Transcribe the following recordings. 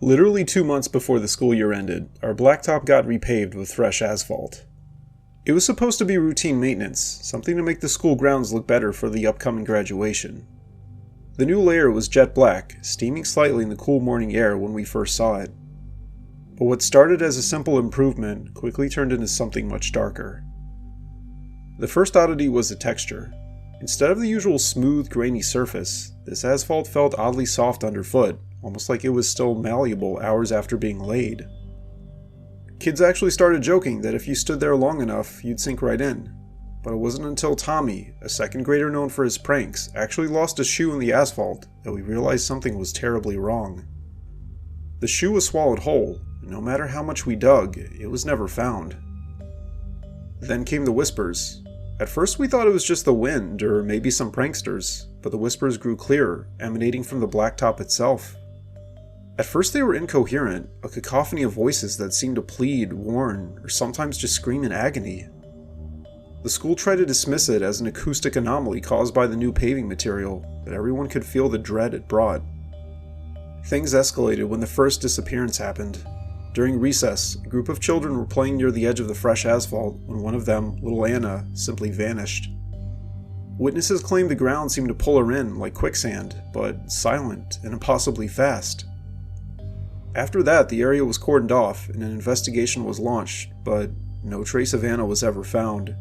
Literally 2 months before the school year ended, our blacktop got repaved with fresh asphalt. It was supposed to be routine maintenance, something to make the school grounds look better for the upcoming graduation. The new layer was jet black, steaming slightly in the cool morning air when we first saw it. But what started as a simple improvement quickly turned into something much darker. The first oddity was the texture. Instead of the usual smooth, grainy surface, this asphalt felt oddly soft underfoot, almost like it was still malleable hours after being laid. Kids actually started joking that if you stood there long enough, you'd sink right in. But it wasn't until Tommy, a second grader known for his pranks, actually lost a shoe in the asphalt that we realized something was terribly wrong. The shoe was swallowed whole, and no matter how much we dug, it was never found. Then came the whispers. At first we thought it was just the wind, or maybe some pranksters, but the whispers grew clearer, emanating from the blacktop itself. At first they were incoherent, a cacophony of voices that seemed to plead, warn, or sometimes just scream in agony. The school tried to dismiss it as an acoustic anomaly caused by the new paving material, but everyone could feel the dread it brought. Things escalated when the first disappearance happened. During recess, a group of children were playing near the edge of the fresh asphalt when one of them, little Anna, simply vanished. Witnesses claimed the ground seemed to pull her in like quicksand, but silent and impossibly fast. After that, the area was cordoned off and an investigation was launched, but no trace of Anna was ever found.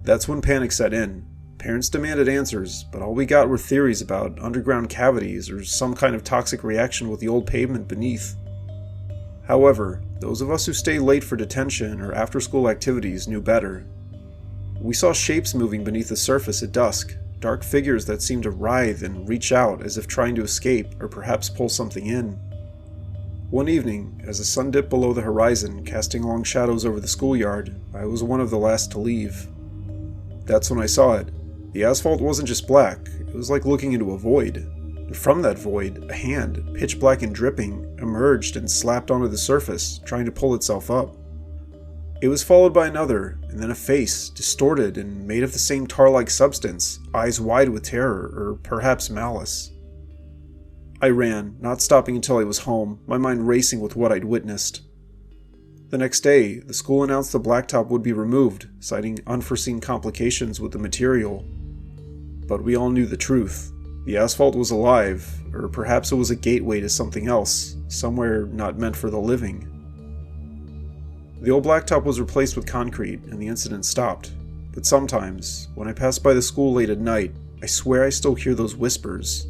That's when panic set in. Parents demanded answers, but all we got were theories about underground cavities or some kind of toxic reaction with the old pavement beneath. However, those of us who stayed late for detention or after-school activities knew better. We saw shapes moving beneath the surface at dusk, dark figures that seemed to writhe and reach out as if trying to escape or perhaps pull something in. One evening, as the sun dipped below the horizon, casting long shadows over the schoolyard, I was one of the last to leave. That's when I saw it. The asphalt wasn't just black, it was like looking into a void. And from that void, a hand, pitch black and dripping, emerged and slapped onto the surface, trying to pull itself up. It was followed by another, and then a face, distorted and made of the same tar-like substance, eyes wide with terror, or perhaps malice. I ran, not stopping until I was home, my mind racing with what I'd witnessed. The next day, the school announced the blacktop would be removed, citing unforeseen complications with the material. But we all knew the truth. The asphalt was alive, or perhaps it was a gateway to something else, somewhere not meant for the living. The old blacktop was replaced with concrete, and the incident stopped. But sometimes, when I pass by the school late at night, I swear I still hear those whispers.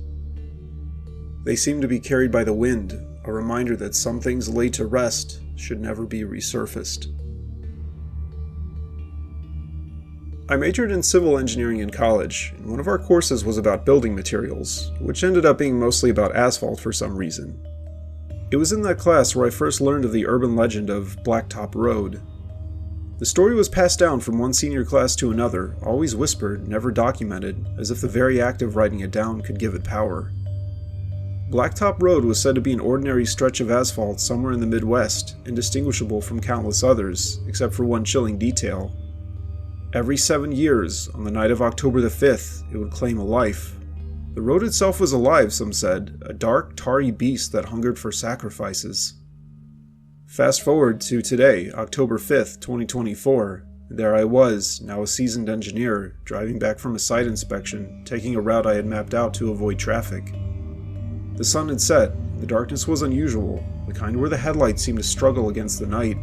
They seem to be carried by the wind, a reminder that some things laid to rest should never be resurfaced. I majored in civil engineering in college, and one of our courses was about building materials, which ended up being mostly about asphalt for some reason. It was in that class where I first learned of the urban legend of Blacktop Road. The story was passed down from one senior class to another, always whispered, never documented, as if the very act of writing it down could give it power. Blacktop Road was said to be an ordinary stretch of asphalt somewhere in the Midwest, indistinguishable from countless others, except for one chilling detail. Every 7 years, on the night of October the 5th, it would claim a life. The road itself was alive, some said, a dark, tarry beast that hungered for sacrifices. Fast forward to today, October 5th, 2024, and there I was, now a seasoned engineer, driving back from a site inspection, taking a route I had mapped out to avoid traffic. The sun had set, the darkness was unusual, the kind where the headlights seemed to struggle against the night.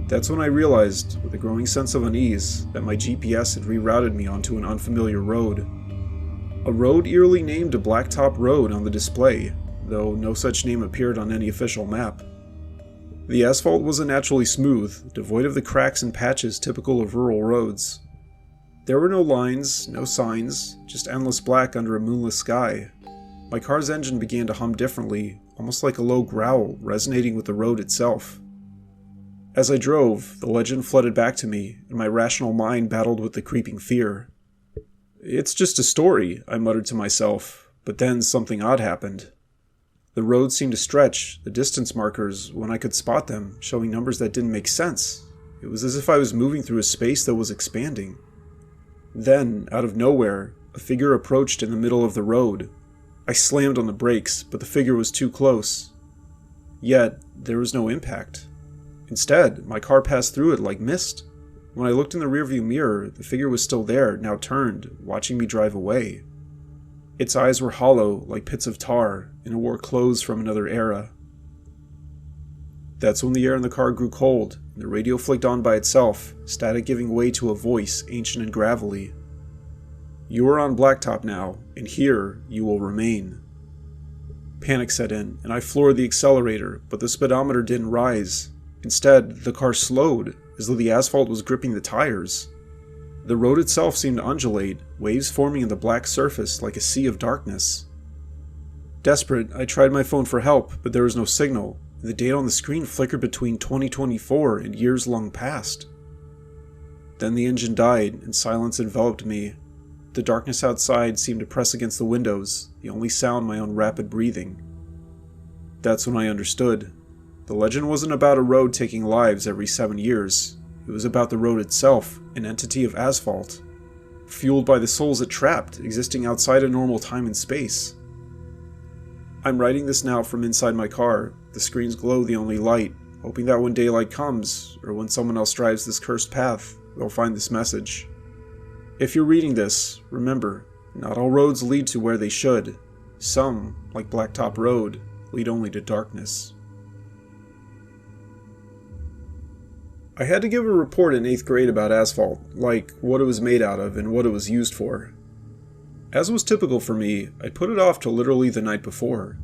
That's when I realized, with a growing sense of unease, that my GPS had rerouted me onto an unfamiliar road. A road eerily named a Blacktop Road on the display, though no such name appeared on any official map. The asphalt was unnaturally smooth, devoid of the cracks and patches typical of rural roads. There were no lines, no signs, just endless black under a moonless sky. My car's engine began to hum differently, almost like a low growl resonating with the road itself. As I drove, the legend flooded back to me, and my rational mind battled with the creeping fear. It's just a story, I muttered to myself, but then something odd happened. The road seemed to stretch, the distance markers, when I could spot them, showing numbers that didn't make sense. It was as if I was moving through a space that was expanding. Then, out of nowhere, a figure approached in the middle of the road. I slammed on the brakes, but the figure was too close. Yet, there was no impact. Instead, my car passed through it like mist. When I looked in the rearview mirror, the figure was still there, now turned, watching me drive away. Its eyes were hollow, like pits of tar, and it wore clothes from another era. That's when the air in the car grew cold, and the radio flicked on by itself, static giving way to a voice ancient and gravelly. You are on blacktop now, and here you will remain. Panic set in, and I floored the accelerator, but the speedometer didn't rise. Instead, the car slowed, as though the asphalt was gripping the tires. The road itself seemed to undulate, waves forming in the black surface like a sea of darkness. Desperate, I tried my phone for help, but there was no signal, and the date on the screen flickered between 2024 and years long past. Then the engine died, and silence enveloped me. The darkness outside seemed to press against the windows, the only sound my own rapid breathing. That's when I understood. The legend wasn't about a road taking lives every 7 years. It was about the road itself, an entity of asphalt, fueled by the souls it trapped, existing outside of normal time and space. I'm writing this now from inside my car, the screen's glow the only light, hoping that when daylight comes, or when someone else drives this cursed path, they'll find this message. If you're reading this, remember, not all roads lead to where they should. Some, like Blacktop Road, lead only to darkness. I had to give a report in 8th grade about asphalt, like what it was made out of and what it was used for. As was typical for me, I put it off till literally the night before.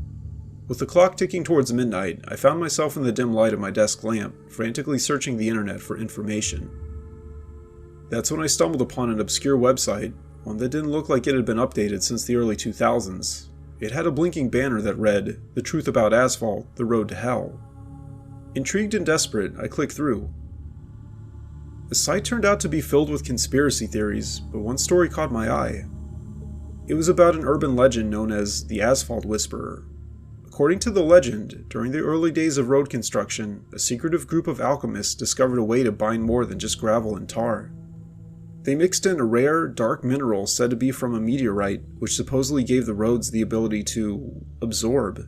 With the clock ticking towards midnight, I found myself in the dim light of my desk lamp, frantically searching the internet for information. That's when I stumbled upon an obscure website, one that didn't look like it had been updated since the early 2000s. It had a blinking banner that read, "The Truth About Asphalt, The Road to Hell." Intrigued and desperate, I clicked through. The site turned out to be filled with conspiracy theories, but one story caught my eye. It was about an urban legend known as the Asphalt Whisperer. According to the legend, during the early days of road construction, a secretive group of alchemists discovered a way to bind more than just gravel and tar. They mixed in a rare, dark mineral said to be from a meteorite, which supposedly gave the roads the ability to absorb.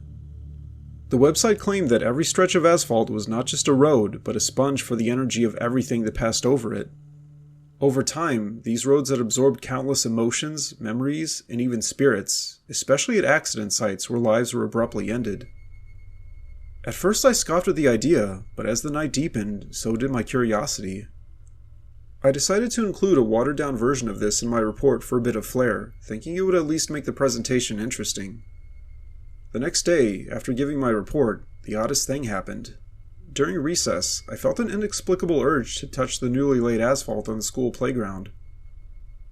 The website claimed that every stretch of asphalt was not just a road, but a sponge for the energy of everything that passed over it. Over time, these roads had absorbed countless emotions, memories, and even spirits, especially at accident sites where lives were abruptly ended. At first I scoffed at the idea, but as the night deepened, so did my curiosity. I decided to include a watered-down version of this in my report for a bit of flair, thinking it would at least make the presentation interesting. The next day, after giving my report, the oddest thing happened. During recess, I felt an inexplicable urge to touch the newly laid asphalt on the school playground.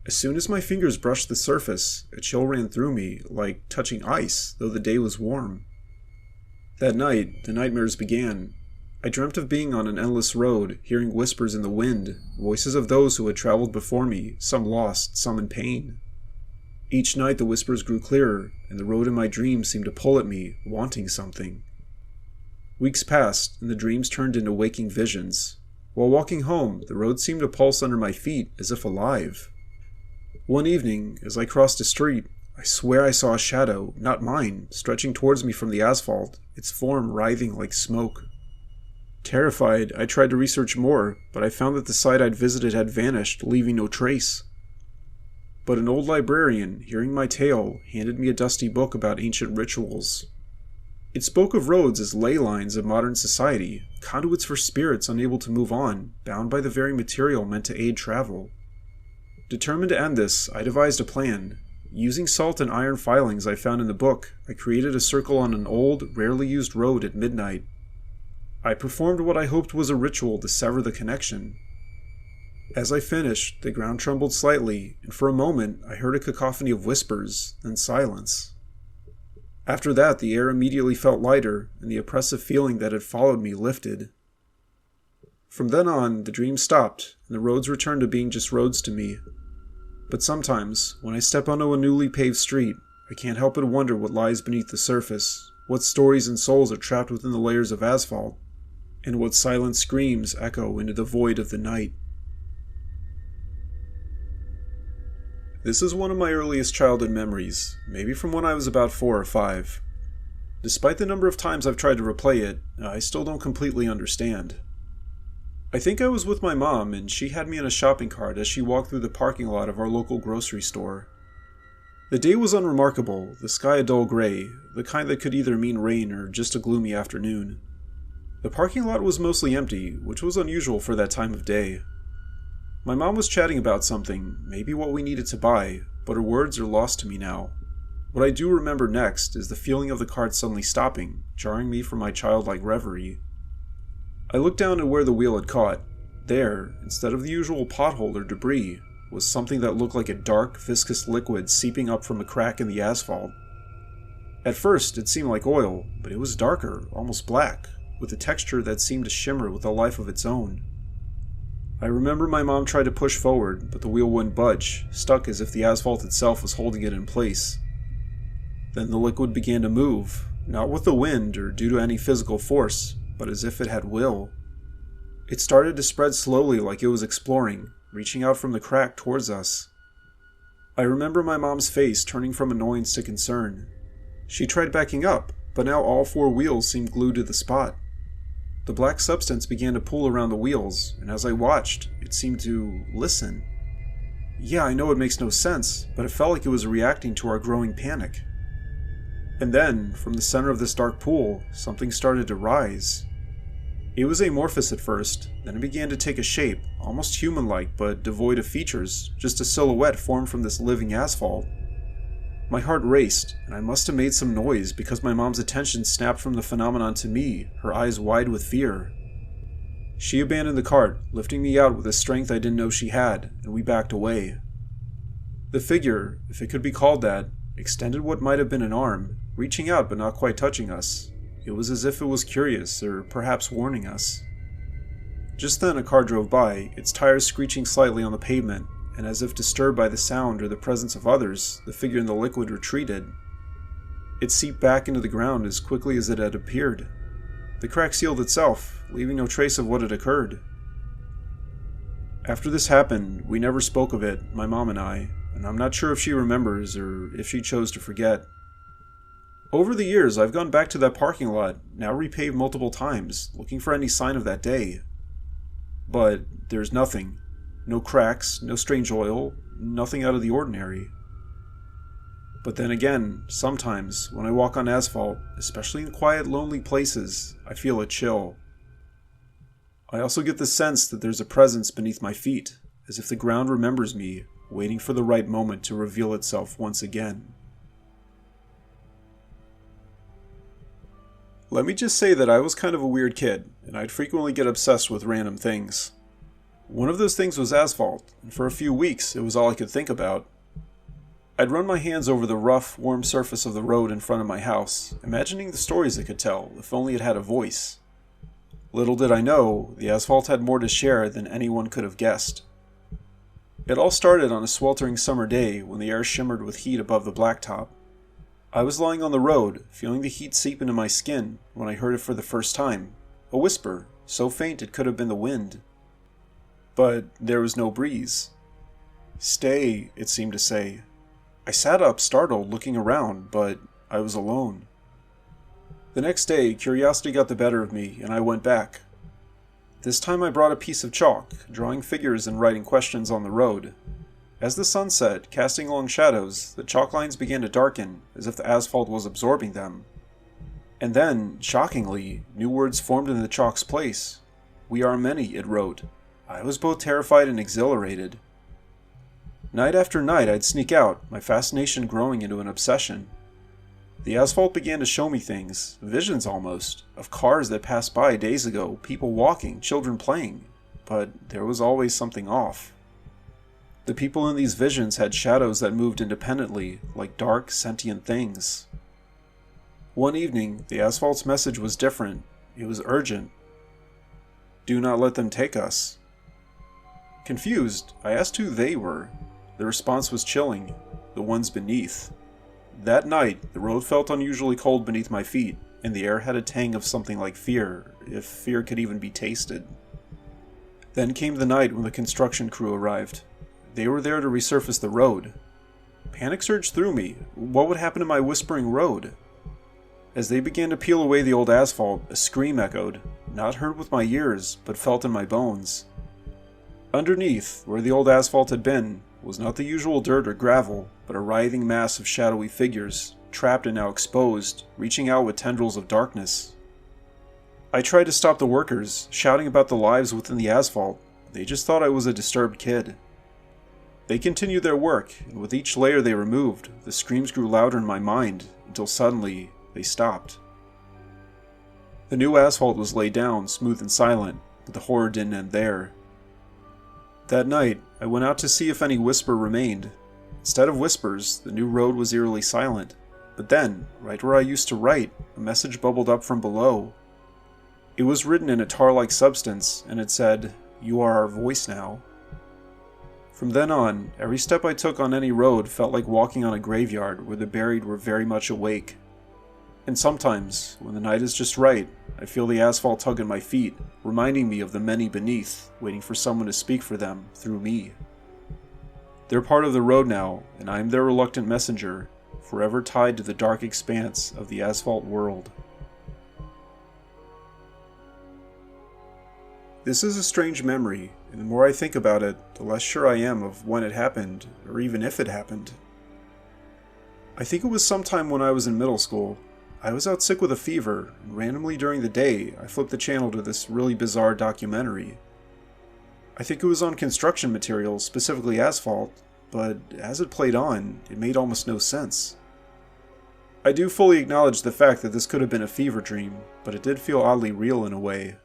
As soon as my fingers brushed the surface, a chill ran through me, like touching ice, though the day was warm. That night, the nightmares began. I dreamt of being on an endless road, hearing whispers in the wind, voices of those who had traveled before me, some lost, some in pain. Each night the whispers grew clearer, and the road in my dreams seemed to pull at me, wanting something. Weeks passed, and the dreams turned into waking visions. While walking home, the road seemed to pulse under my feet, as if alive. One evening, as I crossed a street, I swear I saw a shadow, not mine, stretching towards me from the asphalt, its form writhing like smoke. Terrified, I tried to research more, but I found that the site I'd visited had vanished, leaving no trace. But an old librarian, hearing my tale, handed me a dusty book about ancient rituals. It spoke of roads as ley lines of modern society, conduits for spirits unable to move on, bound by the very material meant to aid travel. Determined to end this, I devised a plan. Using salt and iron filings I found in the book, I created a circle on an old, rarely used road at midnight. I performed what I hoped was a ritual to sever the connection. As I finished, the ground trembled slightly, and for a moment I heard a cacophony of whispers, then silence. After that, the air immediately felt lighter, and the oppressive feeling that had followed me lifted. From then on, the dream stopped, and the roads returned to being just roads to me. But sometimes, when I step onto a newly paved street, I can't help but wonder what lies beneath the surface, what stories and souls are trapped within the layers of asphalt, and what silent screams echo into the void of the night. This is one of my earliest childhood memories, maybe from when I was about 4 or 5. Despite the number of times I've tried to replay it, I still don't completely understand. I think I was with my mom and she had me in a shopping cart as she walked through the parking lot of our local grocery store. The day was unremarkable, the sky a dull gray, the kind that could either mean rain or just a gloomy afternoon. The parking lot was mostly empty, which was unusual for that time of day. My mom was chatting about something, maybe what we needed to buy, but her words are lost to me now. What I do remember next is the feeling of the cart suddenly stopping, jarring me from my childlike reverie. I looked down at where the wheel had caught. There, instead of the usual pothole or debris, was something that looked like a dark, viscous liquid seeping up from a crack in the asphalt. At first, it seemed like oil, but it was darker, almost black, with a texture that seemed to shimmer with a life of its own. I remember my mom tried to push forward, but the wheel wouldn't budge, stuck as if the asphalt itself was holding it in place. Then the liquid began to move, not with the wind or due to any physical force, but as if it had will. It started to spread slowly like it was exploring, reaching out from the crack towards us. I remember my mom's face turning from annoyance to concern. She tried backing up, but now all four wheels seemed glued to the spot. The black substance began to pull around the wheels, and as I watched, it seemed to listen. Yeah, I know it makes no sense, but it felt like it was reacting to our growing panic. And then, from the center of this dark pool, something started to rise. It was amorphous at first, then it began to take a shape, almost human-like but devoid of features, just a silhouette formed from this living asphalt. My heart raced, and I must have made some noise because my mom's attention snapped from the phenomenon to me, her eyes wide with fear. She abandoned the cart, lifting me out with a strength I didn't know she had, and we backed away. The figure, if it could be called that, extended what might have been an arm, reaching out but not quite touching us. It was as if it was curious, or perhaps warning us. Just then a car drove by, its tires screeching slightly on the pavement, and as if disturbed by the sound or the presence of others, the figure in the liquid retreated. It seeped back into the ground as quickly as it had appeared. The crack sealed itself, leaving no trace of what had occurred. After this happened, we never spoke of it, my mom and I'm not sure if she remembers or if she chose to forget. Over the years, I've gone back to that parking lot, now repaved multiple times, looking for any sign of that day. But there's nothing. No cracks, no strange oil, nothing out of the ordinary. But then again, sometimes, when I walk on asphalt, especially in quiet, lonely places, I feel a chill. I also get the sense that there's a presence beneath my feet, as if the ground remembers me, waiting for the right moment to reveal itself once again. Let me just say that I was kind of a weird kid, and I'd frequently get obsessed with random things. One of those things was asphalt, and for a few weeks it was all I could think about. I'd run my hands over the rough, warm surface of the road in front of my house, imagining the stories it could tell if only it had a voice. Little did I know, the asphalt had more to share than anyone could have guessed. It all started on a sweltering summer day when the air shimmered with heat above the blacktop. I was lying on the road, feeling the heat seep into my skin, when I heard it for the first time. A whisper, so faint it could have been the wind. But there was no breeze. Stay, it seemed to say. I sat up, startled, looking around, but I was alone. The next day, curiosity got the better of me, and I went back. This time I brought a piece of chalk, drawing figures and writing questions on the road. As the sun set, casting long shadows, the chalk lines began to darken, as if the asphalt was absorbing them. And then, shockingly, new words formed in the chalk's place. "We are many," it wrote. I was both terrified and exhilarated. Night after night I'd sneak out, my fascination growing into an obsession. The asphalt began to show me things, visions almost, of cars that passed by days ago, people walking, children playing, but there was always something off. The people in these visions had shadows that moved independently, like dark, sentient things. One evening, the asphalt's message was different. It was urgent. Do not let them take us. Confused, I asked who they were. The response was chilling. The ones beneath. That night, the road felt unusually cold beneath my feet, and the air had a tang of something like fear, if fear could even be tasted. Then came the night when the construction crew arrived. They were there to resurface the road. Panic surged through me. What would happen to my whispering road? As they began to peel away the old asphalt, a scream echoed, not heard with my ears, but felt in my bones. Underneath, where the old asphalt had been, was not the usual dirt or gravel, but a writhing mass of shadowy figures, trapped and now exposed, reaching out with tendrils of darkness. I tried to stop the workers, shouting about the lives within the asphalt. They just thought I was a disturbed kid. They continued their work, and with each layer they removed, the screams grew louder in my mind, until suddenly, they stopped. The new asphalt was laid down, smooth and silent, but the horror didn't end there. That night, I went out to see if any whisper remained. Instead of whispers, the new road was eerily silent. But then, right where I used to write, a message bubbled up from below. It was written in a tar-like substance, and it said, "You are our voice now." From then on, every step I took on any road felt like walking on a graveyard where the buried were very much awake. And sometimes, when the night is just right, I feel the asphalt tug at my feet, reminding me of the many beneath, waiting for someone to speak for them through me. They're part of the road now, and I am their reluctant messenger, forever tied to the dark expanse of the asphalt world. This is a strange memory, and the more I think about it, the less sure I am of when it happened, or even if it happened. I think it was sometime when I was in middle school. I was out sick with a fever, and randomly during the day, I flipped the channel to this really bizarre documentary. I think it was on construction materials, specifically asphalt, but as it played on, it made almost no sense. I do fully acknowledge the fact that this could have been a fever dream, but it did feel oddly real in a way.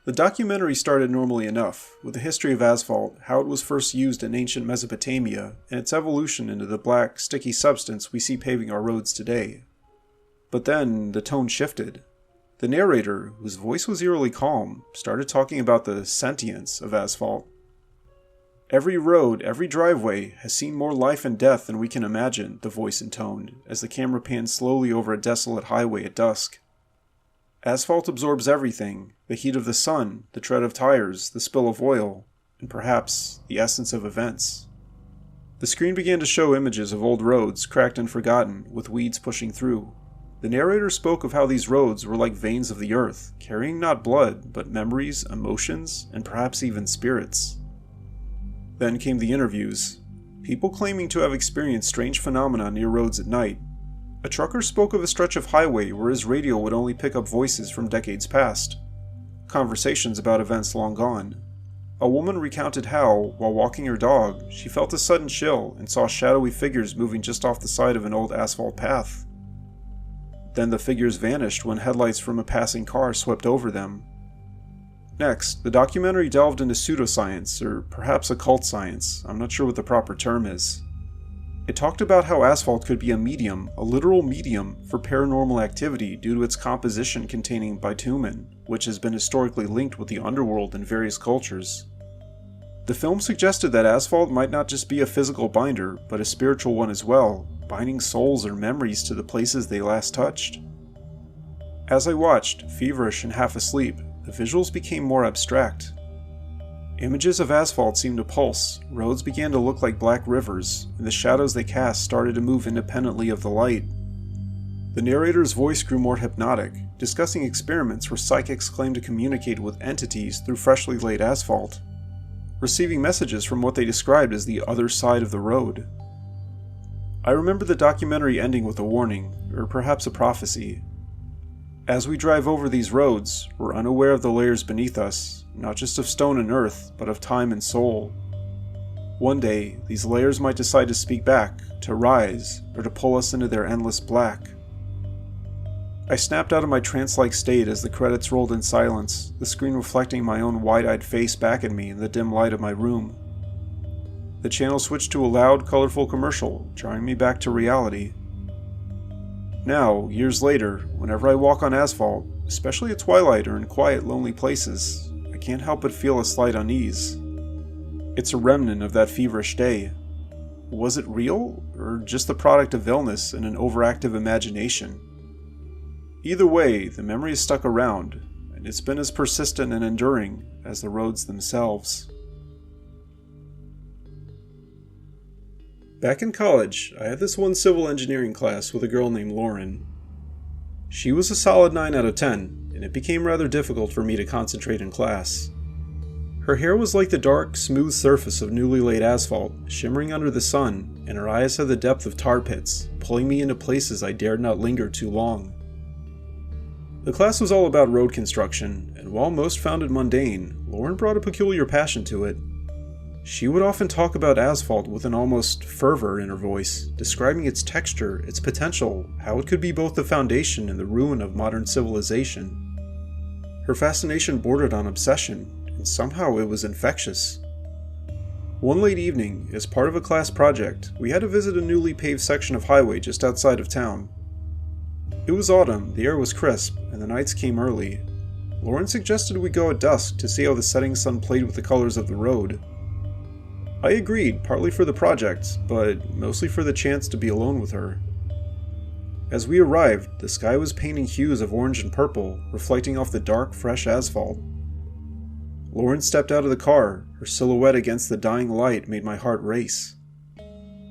The documentary started normally enough, with the history of asphalt, how it was first used in ancient Mesopotamia, and its evolution into the black, sticky substance we see paving our roads today. But then, the tone shifted. The narrator, whose voice was eerily calm, started talking about the sentience of asphalt. Every road, every driveway, has seen more life and death than we can imagine, the voice intoned, as the camera panned slowly over a desolate highway at dusk. Asphalt absorbs everything, the heat of the sun, the tread of tires, the spill of oil, and perhaps the essence of events. The screen began to show images of old roads, cracked and forgotten, with weeds pushing through. The narrator spoke of how these roads were like veins of the earth, carrying not blood, but memories, emotions, and perhaps even spirits. Then came the interviews. People claiming to have experienced strange phenomena near roads at night. A trucker spoke of a stretch of highway where his radio would only pick up voices from decades past. Conversations about events long gone. A woman recounted how, while walking her dog, she felt a sudden chill and saw shadowy figures moving just off the side of an old asphalt path. Then the figures vanished when headlights from a passing car swept over them. Next, the documentary delved into pseudoscience, or perhaps occult science. I'm not sure what the proper term is. It talked about how asphalt could be a medium, a literal medium, for paranormal activity due to its composition containing bitumen, which has been historically linked with the underworld in various cultures. The film suggested that asphalt might not just be a physical binder, but a spiritual one as well, binding souls or memories to the places they last touched. As I watched, feverish and half asleep, the visuals became more abstract. Images of asphalt seemed to pulse, roads began to look like black rivers, and the shadows they cast started to move independently of the light. The narrator's voice grew more hypnotic, discussing experiments where psychics claimed to communicate with entities through freshly laid asphalt, receiving messages from what they described as the other side of the road. I remember the documentary ending with a warning, or perhaps a prophecy. As we drive over these roads, we're unaware of the layers beneath us, not just of stone and earth, but of time and soul. One day, these layers might decide to speak back, to rise, or to pull us into their endless black. I snapped out of my trance-like state as the credits rolled in silence, the screen reflecting my own wide-eyed face back at me in the dim light of my room. The channel switched to a loud, colorful commercial, drawing me back to reality. Now, years later, whenever I walk on asphalt, especially at twilight or in quiet, lonely places, I can't help but feel a slight unease. It's a remnant of that feverish day. Was it real, or just the product of illness and an overactive imagination? Either way, the memory is stuck around, and it's been as persistent and enduring as the roads themselves. Back in college, I had this one civil engineering class with a girl named Lauren. She was a solid 9 out of 10, and it became rather difficult for me to concentrate in class. Her hair was like the dark, smooth surface of newly laid asphalt, shimmering under the sun, and her eyes had the depth of tar pits, pulling me into places I dared not linger too long. The class was all about road construction, and while most found it mundane, Lauren brought a peculiar passion to it. She would often talk about asphalt with an almost fervor in her voice, describing its texture, its potential, how it could be both the foundation and the ruin of modern civilization. Her fascination bordered on obsession, and somehow it was infectious. One late evening, as part of a class project, we had to visit a newly paved section of highway just outside of town. It was autumn, the air was crisp, and the nights came early. Lauren suggested we go at dusk to see how the setting sun played with the colors of the road. I agreed, partly for the project, but mostly for the chance to be alone with her. As we arrived, the sky was painting hues of orange and purple, reflecting off the dark, fresh asphalt. Lauren stepped out of the car, her silhouette against the dying light made my heart race.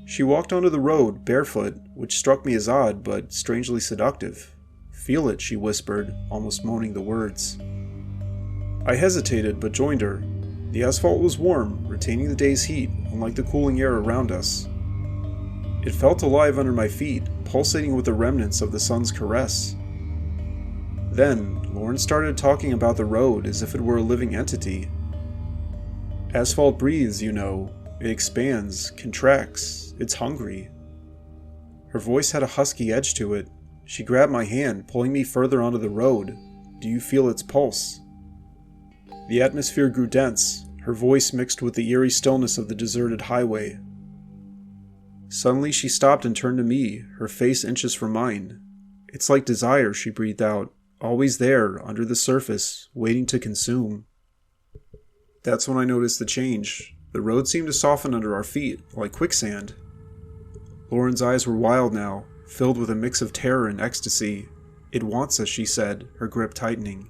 She walked onto the road, barefoot, which struck me as odd but strangely seductive. "Feel it," she whispered, almost moaning the words. I hesitated, but joined her. The asphalt was warm, retaining the day's heat, unlike the cooling air around us. It felt alive under my feet, pulsating with the remnants of the sun's caress. Then, Lauren started talking about the road as if it were a living entity. Asphalt breathes, you know. It expands, contracts, it's hungry. Her voice had a husky edge to it. She grabbed my hand, pulling me further onto the road. "Do you feel its pulse?" The atmosphere grew dense, her voice mixed with the eerie stillness of the deserted highway. Suddenly she stopped and turned to me, her face inches from mine. "It's like desire," she breathed out, "always there, under the surface, waiting to consume." That's when I noticed the change. The road seemed to soften under our feet, like quicksand. Lauren's eyes were wild now, filled with a mix of terror and ecstasy. "It wants us," she said, her grip tightening.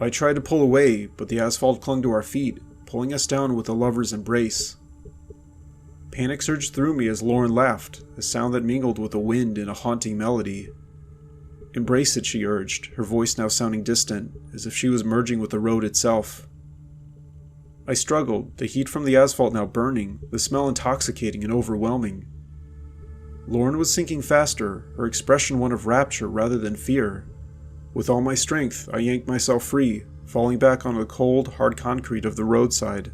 I tried to pull away, but the asphalt clung to our feet, pulling us down with a lover's embrace. Panic surged through me as Lauren laughed, a sound that mingled with the wind in a haunting melody. "Embrace it," she urged, her voice now sounding distant, as if she was merging with the road itself. I struggled, the heat from the asphalt now burning, the smell intoxicating and overwhelming. Lauren was sinking faster, her expression one of rapture rather than fear. With all my strength, I yanked myself free, falling back onto the cold, hard concrete of the roadside.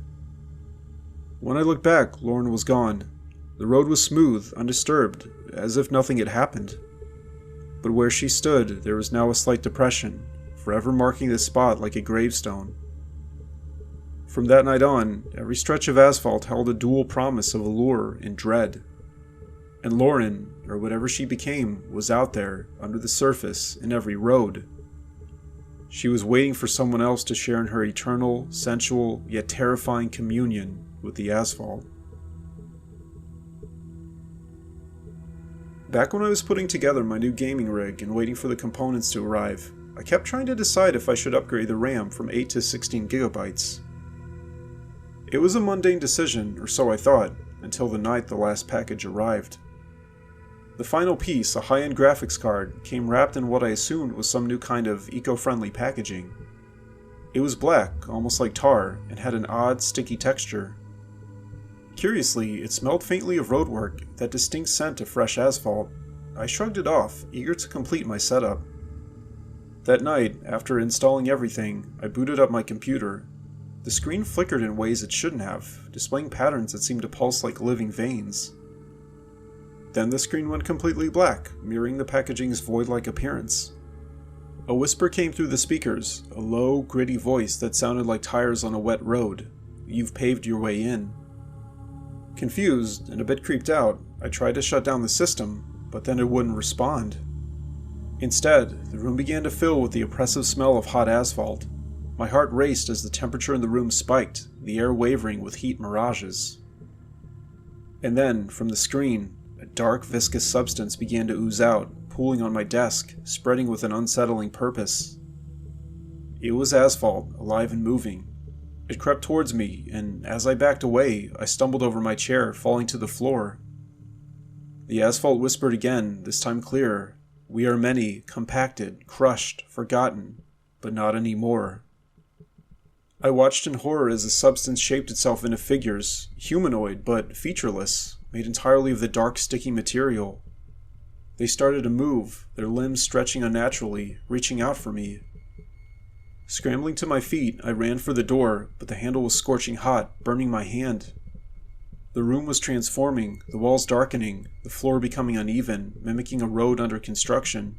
When I looked back, Lauren was gone. The road was smooth, undisturbed, as if nothing had happened. But where she stood, there was now a slight depression, forever marking the spot like a gravestone. From that night on, every stretch of asphalt held a dual promise of allure and dread. And Lauren, or whatever she became, was out there, under the surface, in every road. She was waiting for someone else to share in her eternal, sensual, yet terrifying communion with the asphalt. Back when I was putting together my new gaming rig and waiting for the components to arrive, I kept trying to decide if I should upgrade the RAM from 8 to 16 gigabytes. It was a mundane decision, or so I thought, until the night the last package arrived. The final piece, a high-end graphics card, came wrapped in what I assumed was some new kind of eco-friendly packaging. It was black, almost like tar, and had an odd, sticky texture. Curiously, it smelled faintly of roadwork, that distinct scent of fresh asphalt. I shrugged it off, eager to complete my setup. That night, after installing everything, I booted up my computer. The screen flickered in ways it shouldn't have, displaying patterns that seemed to pulse like living veins. Then the screen went completely black, mirroring the packaging's void-like appearance. A whisper came through the speakers, a low, gritty voice that sounded like tires on a wet road. "You've paved your way in." Confused, and a bit creeped out, I tried to shut down the system, but then it wouldn't respond. Instead, the room began to fill with the oppressive smell of hot asphalt. My heart raced as the temperature in the room spiked, the air wavering with heat mirages. And then, from the screen, a dark, viscous substance began to ooze out, pooling on my desk, spreading with an unsettling purpose. It was asphalt, alive and moving. It crept towards me, and as I backed away, I stumbled over my chair, falling to the floor. The asphalt whispered again, this time clearer. We are many, compacted, crushed, forgotten, but not anymore. I watched in horror as the substance shaped itself into figures, humanoid but featureless, made entirely of the dark, sticky material. They started to move, their limbs stretching unnaturally, reaching out for me. Scrambling to my feet, I ran for the door, but the handle was scorching hot, burning my hand. The room was transforming, the walls darkening, the floor becoming uneven, mimicking a road under construction.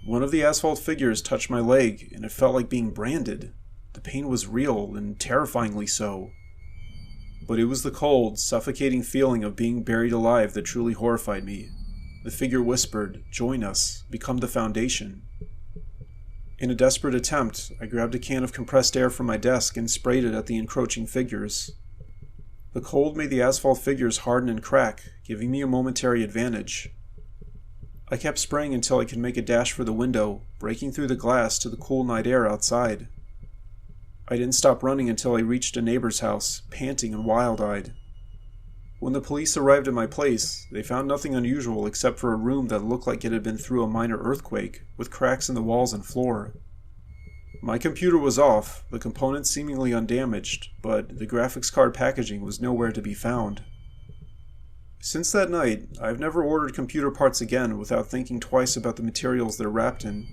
One of the asphalt figures touched my leg, and it felt like being branded. The pain was real, and terrifyingly so. But it was the cold, suffocating feeling of being buried alive that truly horrified me. The figure whispered, "Join us, become the Foundation." In a desperate attempt, I grabbed a can of compressed air from my desk and sprayed it at the encroaching figures. The cold made the asphalt figures harden and crack, giving me a momentary advantage. I kept spraying until I could make a dash for the window, breaking through the glass to the cool night air outside. I didn't stop running until I reached a neighbor's house, panting and wild-eyed. When the police arrived at my place, they found nothing unusual except for a room that looked like it had been through a minor earthquake, with cracks in the walls and floor. My computer was off, the components seemingly undamaged, but the graphics card packaging was nowhere to be found. Since that night, I've never ordered computer parts again without thinking twice about the materials they're wrapped in.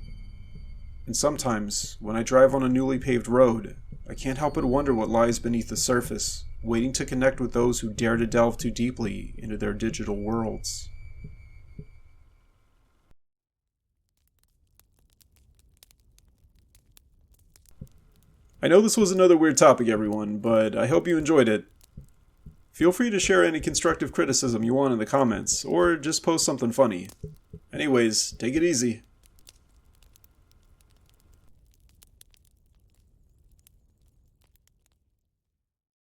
And sometimes, when I drive on a newly paved road, I can't help but wonder what lies beneath the surface, waiting to connect with those who dare to delve too deeply into their digital worlds. I know this was another weird topic, everyone, but I hope you enjoyed it. Feel free to share any constructive criticism you want in the comments, or just post something funny. Anyways, take it easy.